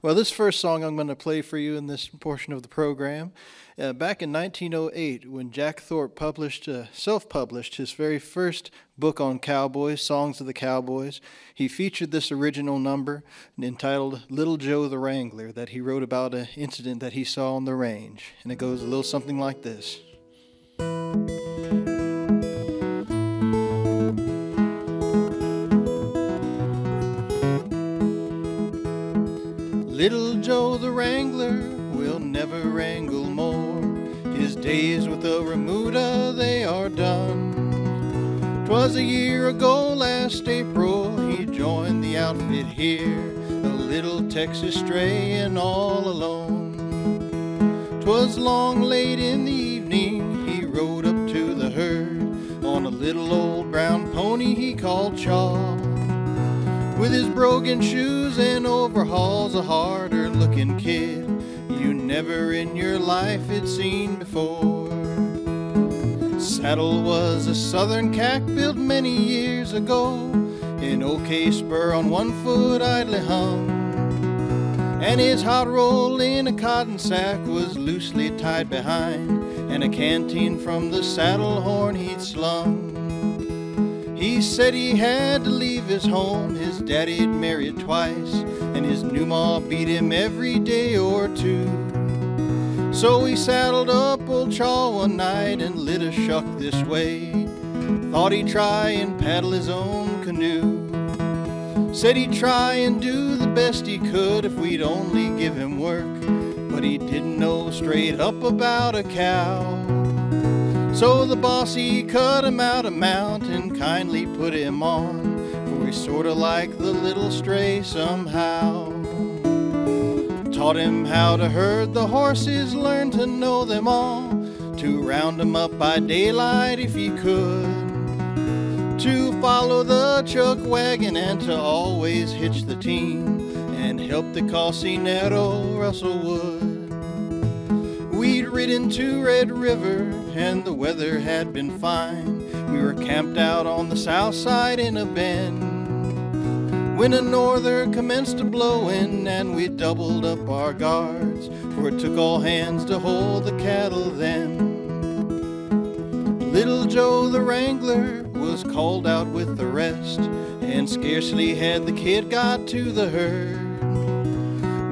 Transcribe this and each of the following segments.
Well, this first song I'm going to play for you in this portion of the program, back in 1908, when Jack Thorpe self-published his very first book on cowboys, Songs of the Cowboys, he featured this original number entitled Little Joe the Wrangler that he wrote about an incident that he saw on the range. And it goes a little something like this. Little Joe the Wrangler will never wrangle more. His days with the remuda, they are done. 'Twas a year ago last April, he joined the outfit here, a little Texas stray and all alone. 'Twas long late in the evening, he rode up to the herd on a little old brown pony he called Chaw. With his brogan shoes and overalls, a harder looking kid you never in your life had seen before. Saddle was a southern cack built many years ago, an OK spur on one foot idly hung, and his hot roll in a cotton sack was loosely tied behind, and a canteen from the saddle horn he'd slung. He said he had to leave his home, his daddy'd married twice, and his new ma beat him every day or two. So he saddled up old Chaw one night and lit a shuck this way. Thought he'd try and paddle his own canoe. Said he'd try and do the best he could if we'd only give him work, but he didn't know straight up about a cow. So the boss, he cut him out a mount and kindly put him on, for he sorta liked the little stray somehow. Taught him how to herd the horses, learned to know them all, to round 'em up by daylight if he could, to follow the chuck wagon and to always hitch the team, and help the cocinero rustle wood. We'd ridden to Red River and the weather had been fine. We were camped out on the south side in a bend, when a norther commenced to blowin' and we doubled up our guards, for it took all hands to hold the cattle then. Little Joe the Wrangler was called out with the rest, and scarcely had the kid got to the herd,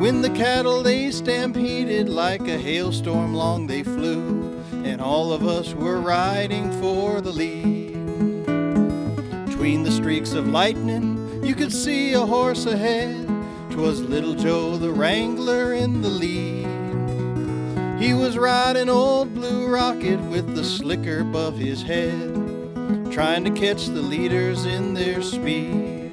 when the cattle they stampeded like a hailstorm long they flew, and all of us were riding for the lead. Between the streaks of lightning you could see a horse ahead, 'twas Little Joe the Wrangler in the lead. He was riding old Blue Rocket with the slicker above his head, trying to catch the leaders in their speed.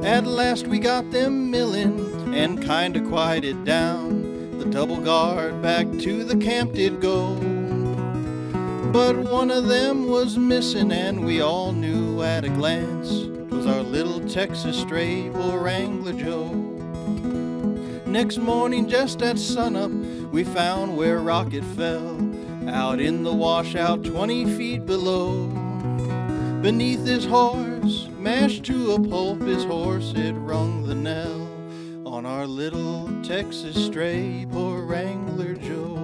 At last we got them milling and kinda quieted down. The double guard back to the camp did go, but one of them was missing, and we all knew at a glance 'twas our little Texas stray, old Wrangler Joe. Next morning just at sunup we found where Rocket fell, out in the washout 20 feet below. Beneath his horse, mashed to a pulp, his horse had rung the knell on our little Texas stray, poor Wrangler Joe.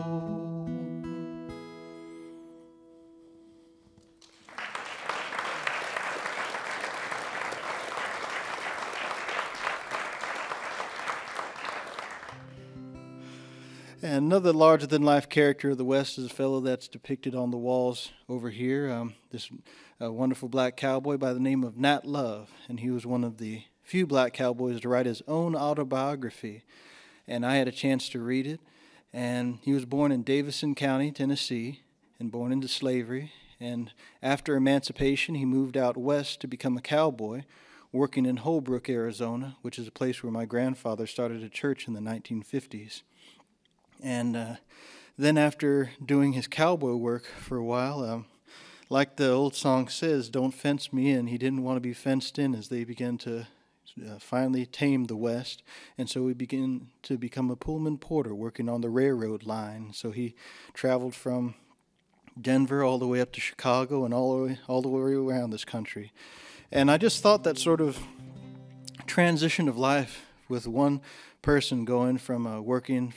And another larger-than-life character of the West is a fellow that's depicted on the walls over here, this wonderful black cowboy by the name of Nat Love, and he was one of the few black cowboys to write his own autobiography, and I had a chance to read it. And he was born in Davison County, Tennessee, and born into slavery, and after emancipation he moved out west to become a cowboy, working in Holbrook, Arizona, which is a place where my grandfather started a church in the 1950s. And then after doing his cowboy work for a while, like the old song says, "Don't fence me in," he didn't want to be fenced in as they began to finally tame the West. And so he began to become a Pullman porter working on the railroad line. So he traveled from Denver all the way up to Chicago and all the way around this country. And I just thought that sort of transition of life with one person going from working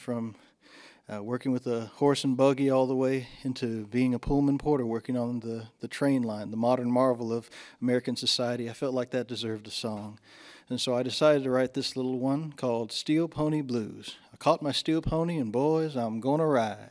with a horse and buggy all the way into being a Pullman porter, working on the train line, the modern marvel of American society. I felt like that deserved a song. And so I decided to write this little one called Steel Pony Blues. I caught my steel pony and boys, I'm gonna ride.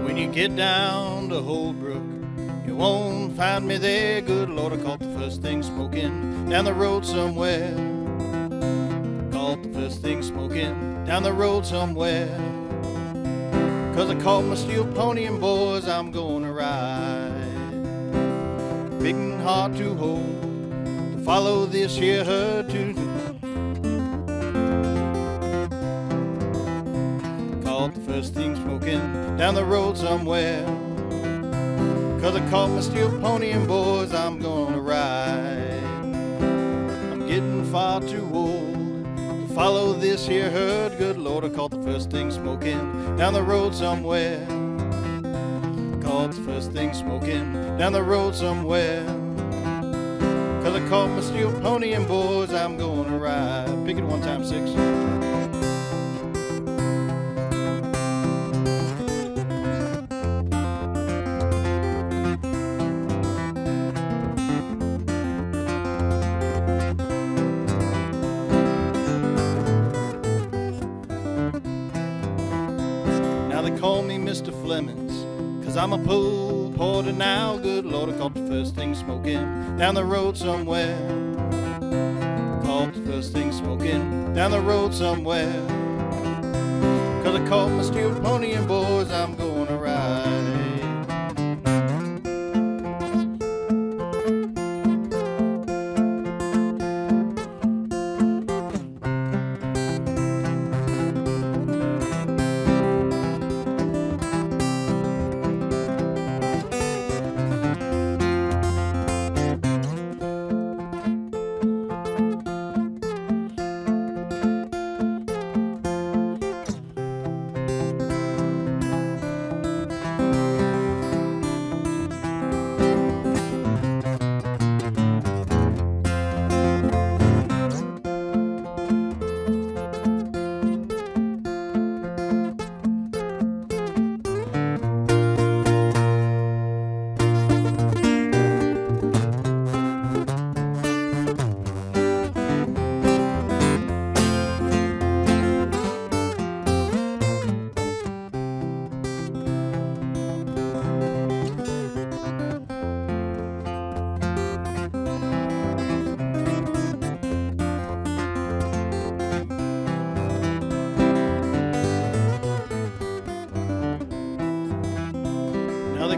When you get down to Holbrook, you won't find me there. Good Lord, I caught the first thing smoking down the road somewhere. Caught the first thing smoking down the road somewhere. 'Cause I caught my steel pony and boys, I'm gonna ride. Big and hard to hold, to follow this here herd to. Caught the first thing smoking down the road somewhere. 'Cause I caught my steel pony and boys, I'm gonna ride. I'm getting far too old to follow this here herd. Good Lord, I caught the first thing smoking down the road somewhere. Caught the first thing smoking down the road somewhere. 'Cause I caught my steel pony and boys, I'm gonna ride. Pick it one time, 6. Call me Mr. Flemons, 'cause I'm a pull porter now. Good Lord, I caught the first thing smoking down the road somewhere. Caught the first thing smoking down the road somewhere. 'Cause I caught my steel pony and boys, I'm gonna ride.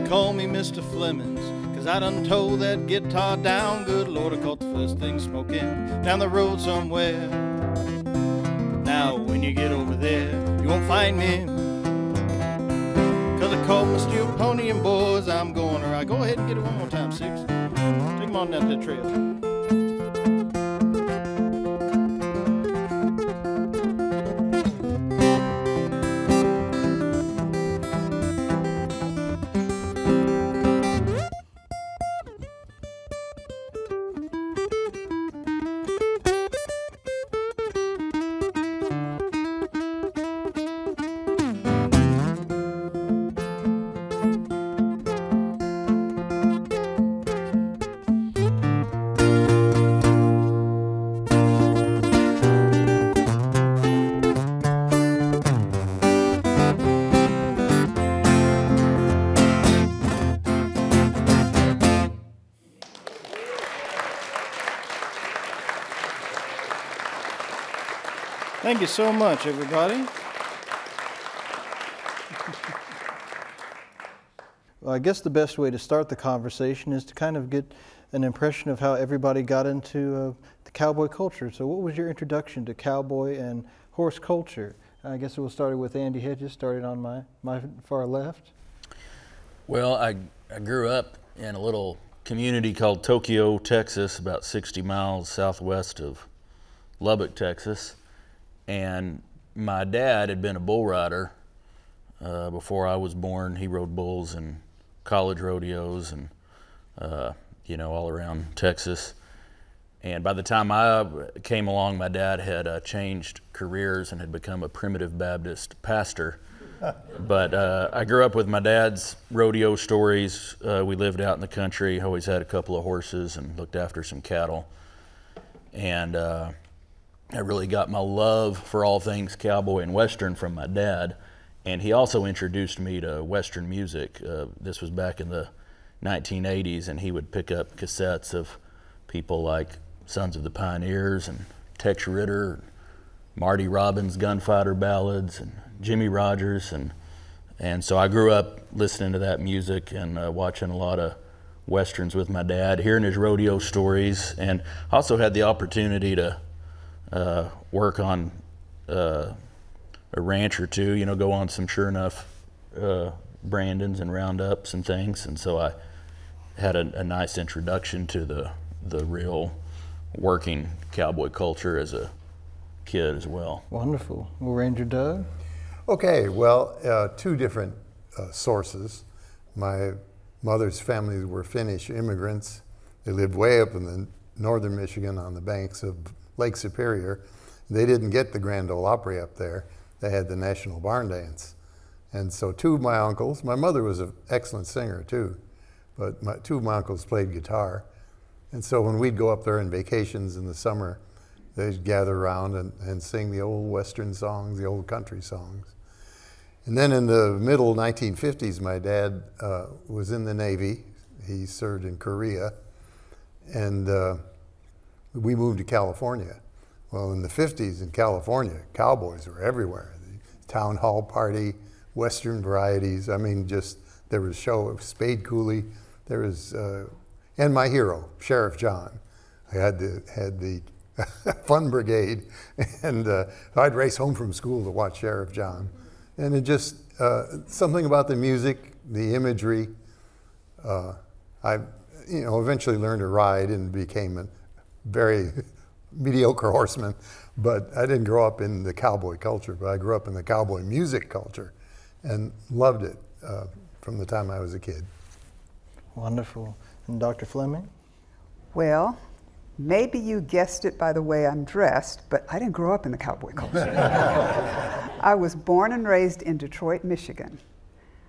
Call me Mr. Flemons, 'cause I done towed that guitar down. Good Lord, I caught the first thing smoking down the road somewhere. Now when you get over there, you won't find me, 'cause I caught my steel pony and boys, I'm going to ride. Go ahead and get it one more time, 6. Take them on down that trail. Thank you so much, everybody. Well, I guess the best way to start the conversation is to kind of get an impression of how everybody got into the cowboy culture. So what was your introduction to cowboy and horse culture? I guess it was started with Andy Hedges, started on my far left. Well, I grew up in a little community called Tokyo, Texas, about 60 miles southwest of Lubbock, Texas. And my dad had been a bull rider before I was born. He rode bulls in college rodeos and, you know, all around Texas. And by the time I came along, my dad had changed careers and had become a Primitive Baptist pastor. But I grew up with my dad's rodeo stories. We lived out in the country, always had a couple of horses and looked after some cattle. And I really got my love for all things cowboy and Western from my dad. And he also introduced me to Western music. This was back in the 1980s, and he would pick up cassettes of people like Sons of the Pioneers and Tex Ritter, and Marty Robbins' gunfighter ballads, and Jimmy Rogers, and so I grew up listening to that music and watching a lot of Westerns with my dad, hearing his rodeo stories, and also had the opportunity to work on a ranch or two, you know, go on some Sure Enough brandons and roundups and things, and so I had a nice introduction to the real working cowboy culture as a kid as well. Wonderful. Well, Ranger Doug? Okay, well, two different sources. My mother's family were Finnish immigrants. They lived way up in the northern Michigan on the banks of Lake Superior. They didn't get the Grand Ole Opry up there. They had the National Barn Dance. And so two of my uncles, my mother was an excellent singer too, but two of my uncles played guitar. And so when we'd go up there on vacations in the summer, they'd gather around and sing the old Western songs, the old country songs. And then in the middle 1950s, my dad was in the Navy. He served in Korea. And we moved to California. Well, in the 50s in California, cowboys were everywhere. The town hall party, Western varieties. I mean, just, there was a show of Spade Cooley. There was, and my hero, Sheriff John. I had the Fun Brigade, and I'd race home from school to watch Sheriff John. And it just, something about the music, the imagery. I, you know, eventually learned to ride and became a very mediocre horseman, but I didn't grow up in the cowboy culture, but I grew up in the cowboy music culture and loved it from the time I was a kid. Wonderful. And Dr. Fleming? Well, maybe you guessed it by the way I'm dressed, but I didn't grow up in the cowboy culture. I was born and raised in Detroit, Michigan.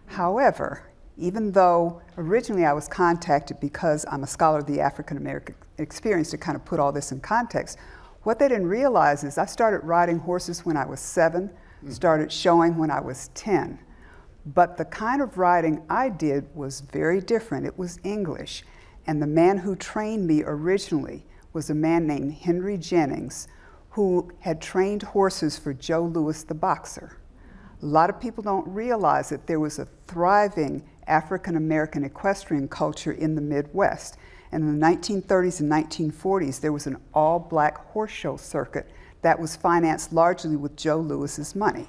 However, even though originally I was contacted because I'm a scholar of the African American experience to kind of put all this in context, what they didn't realize is I started riding horses when I was 7, started showing when I was 10. But the kind of riding I did was very different. It was English. And the man who trained me originally was a man named Henry Jennings, who had trained horses for Joe Louis the boxer. A lot of people don't realize that there was a thriving African-American equestrian culture in the Midwest. And in the 1930s and 1940s, there was an all-black horse show circuit that was financed largely with Joe Louis's money.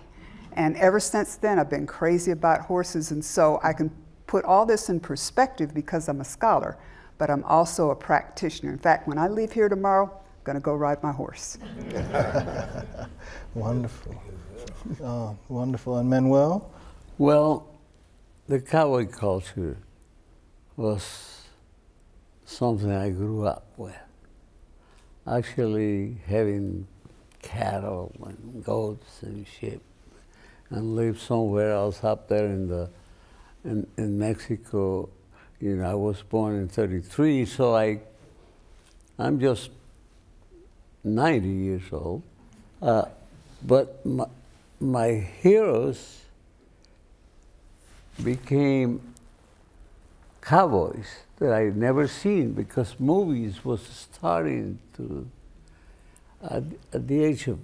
And ever since then, I've been crazy about horses, and so I can put all this in perspective because I'm a scholar, but I'm also a practitioner. In fact, when I leave here tomorrow, I'm going to go ride my horse. Wonderful. Wonderful. And Manuel? Well, the cowboy culture was something I grew up with. Actually, having cattle and goats and sheep, and lived somewhere else up there in Mexico. You know, I was born in '33, so I'm just 90 years old. But my heroes became cowboys that I'd never seen because movies was starting to, at the age of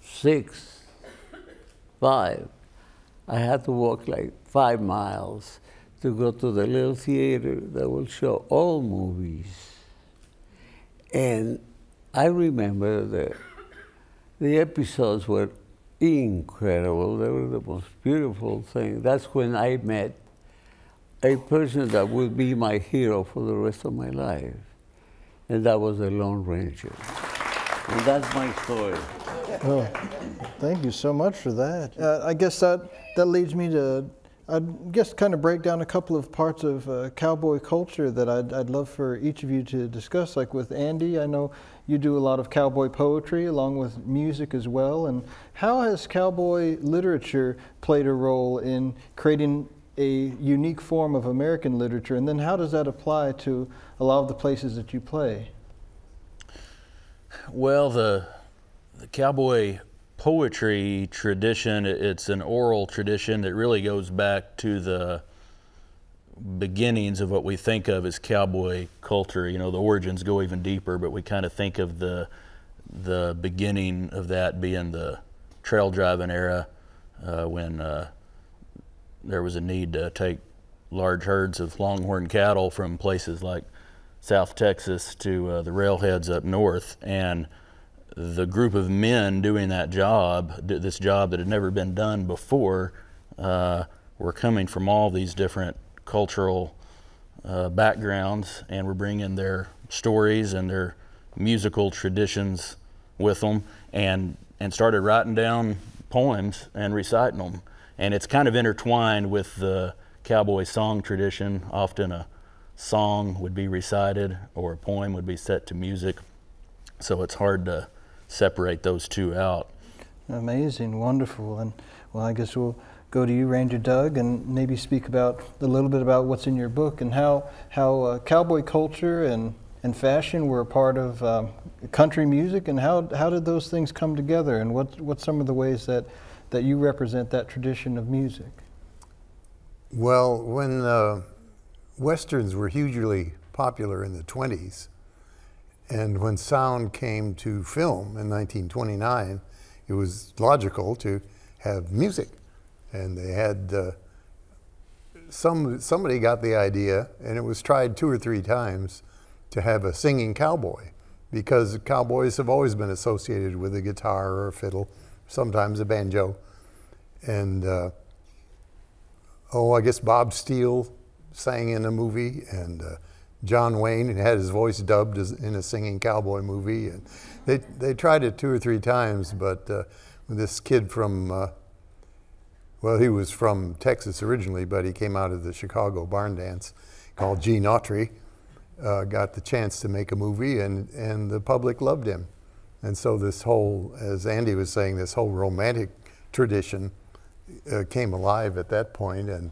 6, 5, I had to walk like 5 miles to go to the little theater that will show all movies. And I remember the episodes were incredible. They were the most beautiful thing. That's when I met a person that will be my hero for the rest of my life, and that was the Lone Ranger. And that's my story. Oh, thank you so much for that. I guess that leads me to, I guess, kind of break down a couple of parts of cowboy culture that I'd love for each of you to discuss. Like with Andy, I know you do a lot of cowboy poetry along with music as well. And how has cowboy literature played a role in creating a unique form of American literature? And then how does that apply to a lot of the places that you play? Well, the cowboy poetry tradition, it's an oral tradition that really goes back to the beginnings of what we think of as cowboy culture. You know, the origins go even deeper, but we kind of think of the beginning of that being the trail driving era, when there was a need to take large herds of longhorn cattle from places like South Texas to the railheads up north. And the group of men doing that job, this job that had never been done before, were coming from all these different cultural backgrounds, and were bringing their stories and their musical traditions with them, and started writing down poems and reciting them. And it's kind of intertwined with the cowboy song tradition. Often a song would be recited or a poem would be set to music, so it's hard to separate those two out. Amazing, wonderful. And well, I guess we'll go to you, Ranger Doug, and maybe speak about a little bit about what's in your book and how cowboy culture and fashion were a part of country music, and how did those things come together, and what's some of the ways that you represent that tradition of music? Well, when Westerns were hugely popular in the 20s, and when sound came to film in 1929, it was logical to have music. And they had, somebody got the idea, and it was tried 2 or 3 times, to have a singing cowboy, because cowboys have always been associated with a guitar or a fiddle, sometimes a banjo. And I guess Bob Steele sang in a movie, and John Wayne had his voice dubbed in a singing cowboy movie. And they tried it 2 or 3 times, but this kid from, well, he was from Texas originally, but he came out of the Chicago barn dance, called Gene Autry, got the chance to make a movie, and the public loved him. And so this whole, as Andy was saying, this whole romantic tradition came alive at that point. And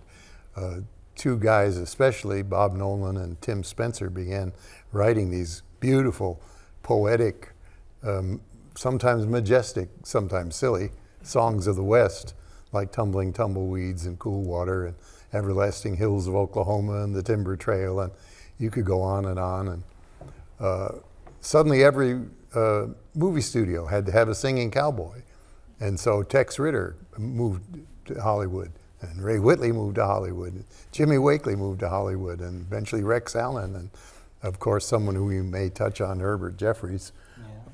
2 guys especially, Bob Nolan and Tim Spencer, began writing these beautiful, poetic, sometimes majestic, sometimes silly songs of the West, like Tumbling Tumbleweeds and Cool Water and Everlasting Hills of Oklahoma and the Timber Trail, and you could go on. And suddenly every movie studio had to have a singing cowboy. And so Tex Ritter moved to Hollywood, and Ray Whitley moved to Hollywood, and Jimmy Wakely moved to Hollywood, and eventually Rex Allen, and of course someone who we may touch on, Herbert Jeffries,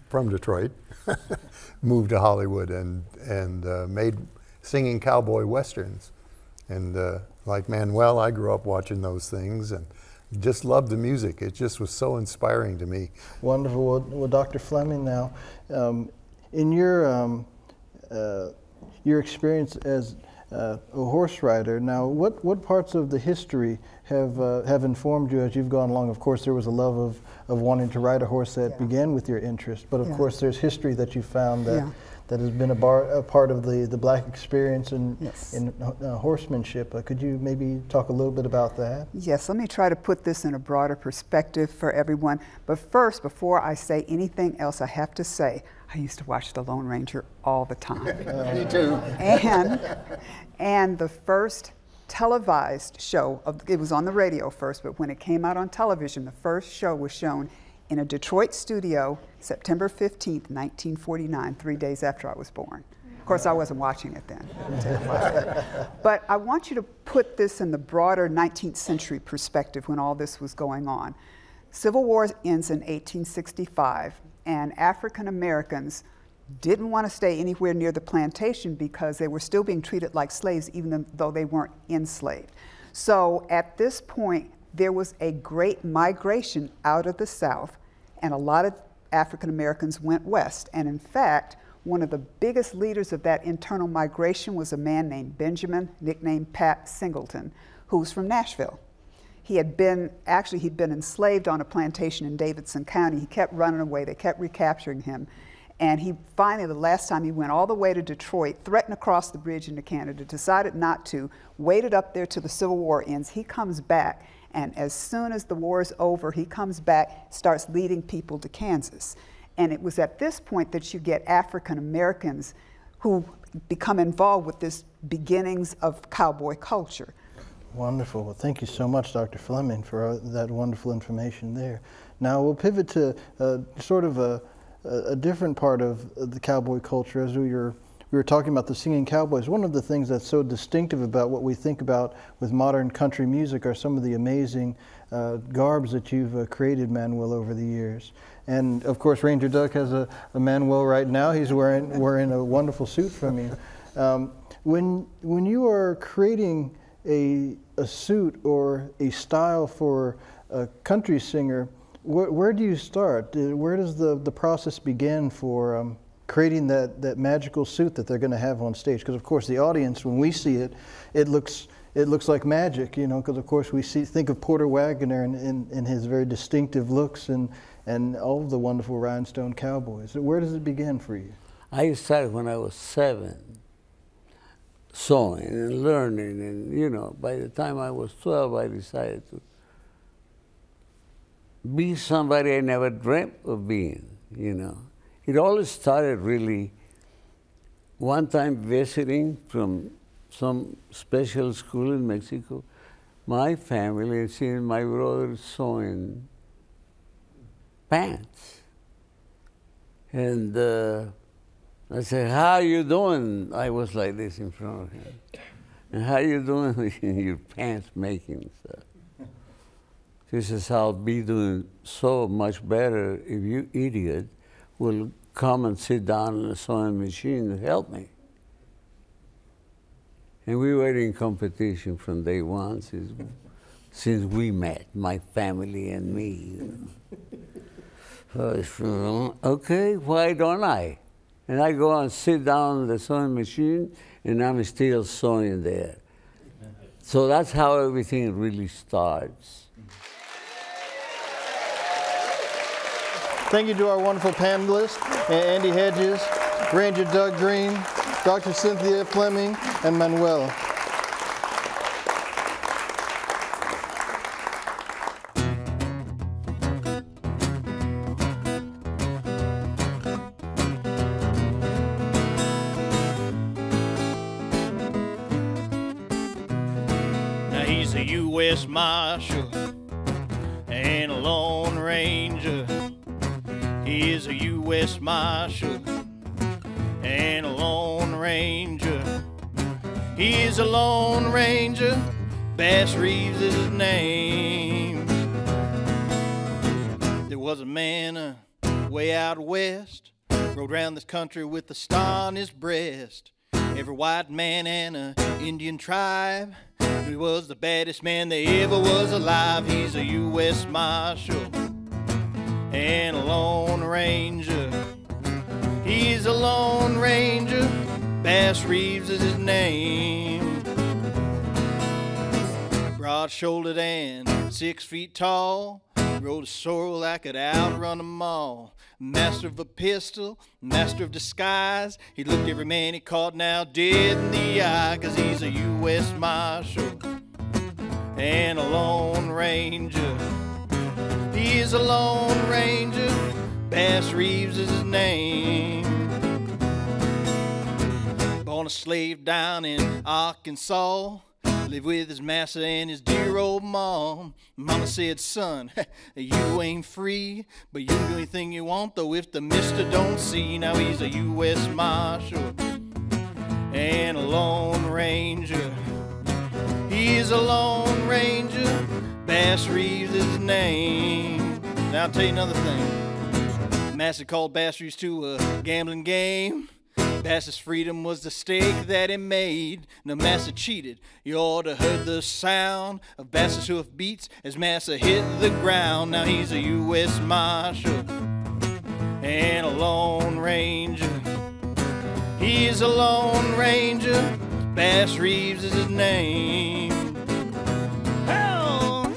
from Detroit, moved to Hollywood and made singing cowboy westerns. And like Manuel, I grew up watching those things and just loved the music. It just was so inspiring to me. Wonderful. Well, Dr. Fleming, now, in your experience as a horse rider, now what parts of the history have informed you as you've gone along? Of course, there was a love of wanting to ride a horse that began with your interest, but of course there's history that you found that has been a part of the Black experience in horsemanship. Could you maybe talk a little bit about that? Yes, let me try to put this in a broader perspective for everyone. But first, before I say anything else, I have to say, I used to watch The Lone Ranger all the time. Me too. And the first televised show, it was on the radio first, but when it came out on television, the first show was shown in a Detroit studio, September 15th, 1949, 3 days after I was born. Of course, I wasn't watching it then. But I want you to put this in the broader 19th century perspective when all this was going on. Civil War ends in 1865, and African Americans didn't want to stay anywhere near the plantation because they were still being treated like slaves even though they weren't enslaved. So at this point, there was a great migration out of the South, and a lot of African Americans went west. And in fact, one of the biggest leaders of that internal migration was a man named Benjamin, nicknamed Pat Singleton, who's from Nashville. He'd been enslaved on a plantation in Davidson County. He kept running away. They kept recapturing him. And he finally, the last time he went all the way to Detroit, threatened to cross the bridge into Canada, decided not to, waited up there till the Civil War ends. He comes back, and as soon as the war is over, he comes back, starts leading people to Kansas. And it was at this point that you get African Americans who become involved with this beginnings of cowboy culture. Wonderful. Well, thank you so much, Dr. Fleming, for that wonderful information there. Now we'll pivot to sort of a different part of the cowboy culture. As we were talking about the singing cowboys, one of the things that's so distinctive about what we think about with modern country music are some of the amazing garbs that you've created, Manuel, over the years. And of course, Ranger Doug has a Manuel right now. He's wearing a wonderful suit from you. When you are creating a suit or a style for a country singer, where do you start? Where does the process begin for creating that magical suit that they're going to have on stage? Because of course the audience, when we see it, it looks like magic, you know. Because of course we think of Porter Wagoner and his very distinctive looks and all of the wonderful rhinestone cowboys. Where does it begin for you? I started when I was 7, sewing and learning, and you know, by the time I was 12, I decided to be somebody I never dreamt of being, you know. It all started really one time visiting from some special school in Mexico, my family, and seeing my brother sewing pants. And I said, "How you doing?" I was like this in front of him. "And how you doing with your pants making stuff?" He says, "I'll be doing so much better if you idiot will come and sit down on the sewing machine and help me." And we were in competition from day one since we met, my family and me. You know. So, okay, why don't I? And I go and sit down on the sewing machine, and I'm still sewing there. So that's how everything really starts. Thank you to our wonderful panelists, Andy Hedges, Ranger Doug Green, Dr. Cynthia Fleming, and Manuel. Now he's a U.S. Marshal and a Lone Ranger. He is a U.S. Marshal and a Lone Ranger. He is a Lone Ranger. Bass Reeves is his name. There was a man way out west, rode around this country with a star on his breast. Every white man and a Indian tribe knew he was the baddest man that ever was alive. He's a U.S. Marshal and a Lone Ranger. He's a Lone Ranger. Bass Reeves is his name. Broad-shouldered and 6 feet tall, rode a sorrel that could outrun them all. Master of a pistol, master of disguise. He looked every man he caught now dead in the eye, 'cause he's a U.S. Marshal and a Lone Ranger. He is a Lone Ranger. Bass Reeves is his name. Born a slave down in Arkansas, lived with his master and his dear old mom. Mama said, "Son, you ain't free, but you can do anything you want, though if the mister don't see." Now he's a U.S. Marshal and a Lone Ranger. He's a Lone Ranger. Bass Reeves is his name. Now I'll tell you another thing. Master called Bass Reeves to a gambling game. Bass's freedom was the stake that he made. No Massa cheated. You ought to heard the sound of Bass's hoof beats as Massa hit the ground. Now he's a U.S. Marshal and a Lone Ranger. He's a Lone Ranger. Bass Reeves is his name. Hell!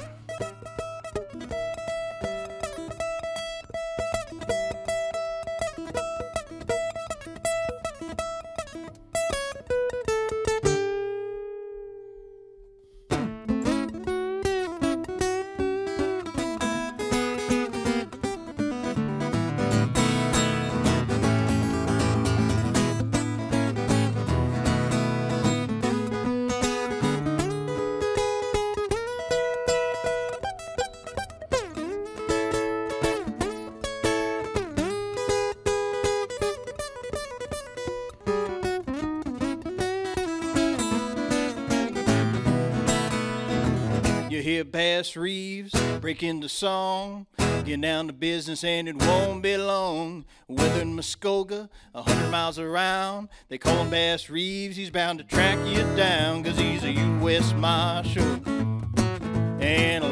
You hear Bass Reeves break into song, get down to business and it won't be long. Whether in Muskogee, 100 miles around, they call him Bass Reeves. He's bound to track you down, 'cause he's a U.S. Marshal and a